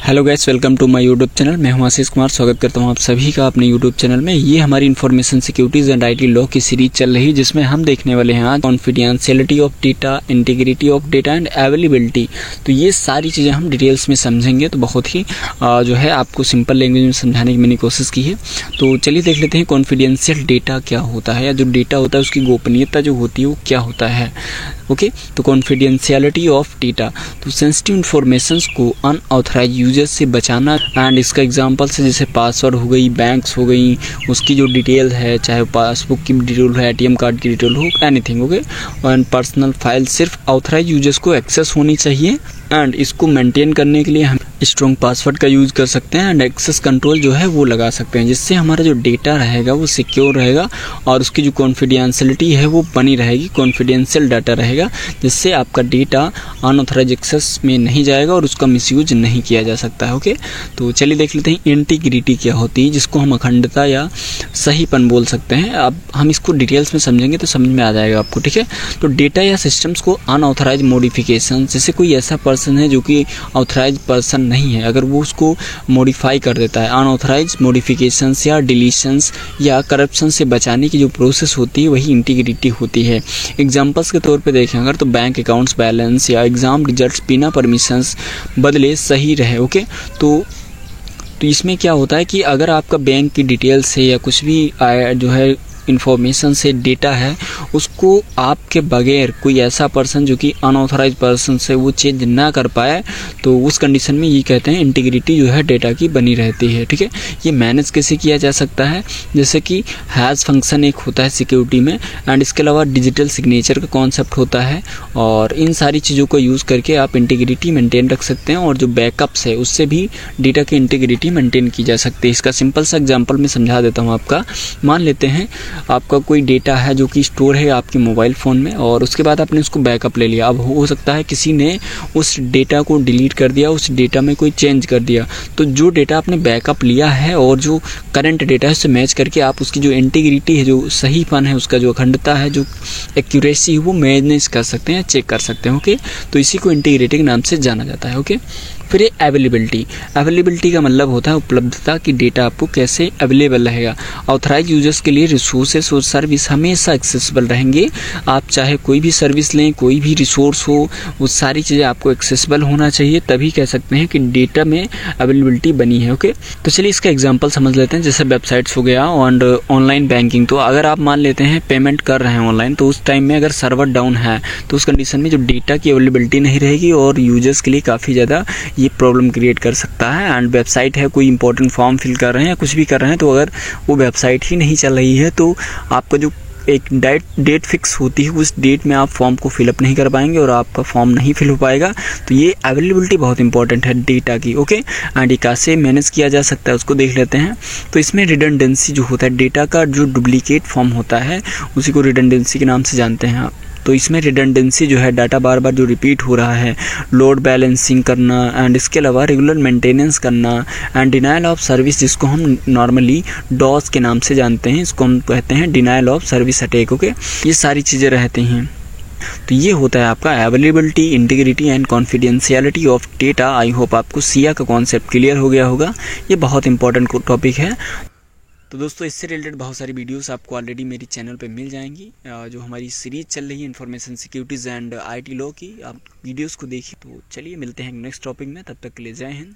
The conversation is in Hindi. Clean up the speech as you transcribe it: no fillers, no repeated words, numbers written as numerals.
Hello guys, welcome to my YouTube channel. मैं हूं आशीष कुमार। स्वागत करता हूं आप सभी का अपने यूट्यूब चैनल में। ये हमारी information securities and IT law की सीरीज चल रही है, जिसमें हम देखने वाले हैं आज confidentiality of data, integrity of data and availability. तो ये सारी चीज़ें हम डिटेल्स में समझेंगे। तो बहुत ही जो है आपको सिंपल लैंग्वेज में समझाने की मैंने कोशिश की है। तो चलिए देख लेते हैं कॉन्फिडेंशियल डेटा क्या होता है, या जो डेटा होता है उसकी गोपनीयता जो होती है वो क्या होता है। ओके, तो कॉन्फिडेंशियलिटी ऑफ डेटा, तो सेंसिटिव इन्फॉर्मेशंस को अनऑथराइज यूजर्स से बचाना। एंड इसका एग्जांपल्स है जैसे पासवर्ड हो गई, बैंक्स हो गई, उसकी जो डिटेल है, चाहे पासबुक की डिटेल है, एटीएम कार्ड की डिटेल हो, anything. Okay, and personal file सिर्फ ऑथराइज यूजर्स को एक्सेस होनी चाहिए। एंड इसको मेंटेन करने के लिए हम स्ट्रॉन्ग पासवर्ड का यूज कर सकते हैं एंड एक्सेस कंट्रोल जो है वो लगा सकते हैं, जिससे हमारा जो डेटा रहेगा वो सिक्योर रहेगा और उसकी जो कॉन्फिडेंशियलिटी है वो बनी रहेगी, कॉन्फिडेंशियल डाटा रहेगा, जिससे आपका डेटा अनऑथराइज एक्सेस में नहीं जाएगा और उसका मिसयूज नहीं किया जा सकता है। ओके, तो चलिए देख लेते हैं इंटीग्रिटी क्या होती है, जिसको हम अखंडता या सहीपन बोल सकते हैं। अब हम इसको डिटेल्स में समझेंगे तो समझ में आ जाएगा आपको। ठीक है, तो डेटा या सिस्टम्स को अनऑथराइज मॉडिफिकेशन, जैसे कोई ऐसा पर्सन है जो कि ऑथराइज पर्सन नहीं है, अगर वो उसको मॉडिफाई कर देता है, अनऑथराइज मॉडिफिकेशंस या डिलीशंस या करप्शन से बचाने की जो प्रोसेस होती है वही इंटीग्रिटी होती है। एग्जांपल्स के तौर पे देखें अगर, तो बैंक अकाउंट्स बैलेंस या एग्जाम रिजल्ट्स बिना परमिशंस बदले सही रहे। ओके, तो इसमें क्या होता है कि अगर आपका बैंक की डिटेल्स से या कुछ भी जो है इन्फॉर्मेशन से डेटा है, उसको आपके बगैर कोई ऐसा पर्सन जो कि अनऑथराइज पर्सन से वो चेंज ना कर पाए, तो उस कंडीशन में ये कहते हैं इंटीग्रिटी जो है डेटा की बनी रहती है। ठीक है, ये मैनेज कैसे किया जा सकता है, जैसे कि हैज़ फंक्शन एक होता है सिक्योरिटी में, एंड इसके अलावा डिजिटल सिग्नेचर का कॉन्सेप्ट होता है, और इन सारी चीज़ों को यूज़ करके आप इंटीग्रिटी मेंटेन रख सकते हैं। और जो बैकअप्स है उससे भी डेटा की इंटीग्रिटी मेंटेन की जा सकती है। इसका सिंपल सा एग्जाम्पल मैं समझा देता हूँ आपका। मान लेते हैं आपका कोई डेटा है जो कि स्टोर है आपके मोबाइल फ़ोन में, और उसके बाद आपने उसको बैकअप ले लिया। अब हो सकता है किसी ने उस डेटा को डिलीट कर दिया, उस डेटा में कोई चेंज कर दिया, तो जो डेटा आपने बैकअप लिया है और जो करंट डेटा है उससे मैच करके आप उसकी जो इंटीग्रिटी है, जो सहीपन है, उसका जो अखंडता है, जो एक्यूरेसी है, वो मैनेज कर सकते हैं, चेक कर सकते हैं। ओके, तो इसी को इंटीग्रिटी के नाम से जाना जाता है। ओके, फिर अवेलेबिलिटी। अवेलेबिलिटी का मतलब होता है उपलब्धता, की डेटा आपको कैसे अवेलेबल रहेगा। ऑथराइज यूजर्स के लिए रिसोर्सेस और सर्विस हमेशा एक्सेसिबल रहेंगे। आप चाहे कोई भी सर्विस लें, कोई भी रिसोर्स हो, वो सारी चीज़ें आपको एक्सेसिबल होना चाहिए, तभी कह सकते हैं कि डेटा में अवेलेबिलिटी बनी है। ओके, तो चलिए इसका एग्जांपल समझ लेते हैं, जैसे वेबसाइट्स हो गया और ऑनलाइन बैंकिंग। तो अगर आप मान लेते हैं पेमेंट कर रहे हैं ऑनलाइन, तो उस टाइम में अगर सर्वर डाउन है तो उस कंडीशन में जो डेटा की अवेलेबिलिटी नहीं रहेगी और यूजर्स के लिए काफ़ी ज़्यादा ये प्रॉब्लम क्रिएट कर सकता है। एंड वेबसाइट है, कोई इंपॉर्टेंट फॉर्म फिल कर रहे हैं या कुछ भी कर रहे हैं, तो अगर वो वेबसाइट ही नहीं चल रही है तो आपका जो एक डेट फिक्स होती है, उस डेट में आप फॉर्म को फिलअप नहीं कर पाएंगे और आपका फॉर्म नहीं फिल हो पाएगा। तो ये अवेलेबिलिटी बहुत इंपॉर्टेंट है डेटा की। ओके, एंड ये कैसे मैनेज किया जा सकता है उसको देख लेते हैं। तो इसमें रिडंडेंसी जो होता है, डेटा का जो डुप्लीकेट फॉर्म होता है उसी को रिडंडेंसी के नाम से जानते हैं आप। तो इसमें रिडंडेंसी जो है डाटा बार बार जो रिपीट हो रहा है, लोड बैलेंसिंग करना, एंड इसके अलावा रेगुलर मेंटेनेंस करना, एंड डिनायल ऑफ सर्विस, जिसको हम नॉर्मली डॉस के नाम से जानते हैं, इसको हम कहते हैं denial of service attack. Okay, ये सारी चीज़ें रहती हैं। तो ये होता है आपका availability, integrity and confidentiality of data. I hope आपको सिया का कॉन्सेप्ट क्लियर हो गया होगा। ये बहुत इंपॉर्टेंट टॉपिक है। तो दोस्तों, इससे रिलेटेड बहुत सारी वीडियोस आपको ऑलरेडी मेरी चैनल पे मिल जाएंगी। जो हमारी सीरीज चल रही है information securities and IT law की, आप वीडियोस को देखिए। तो चलिए मिलते हैं नेक्स्ट टॉपिक में, तब तक के लिए जय हिंद।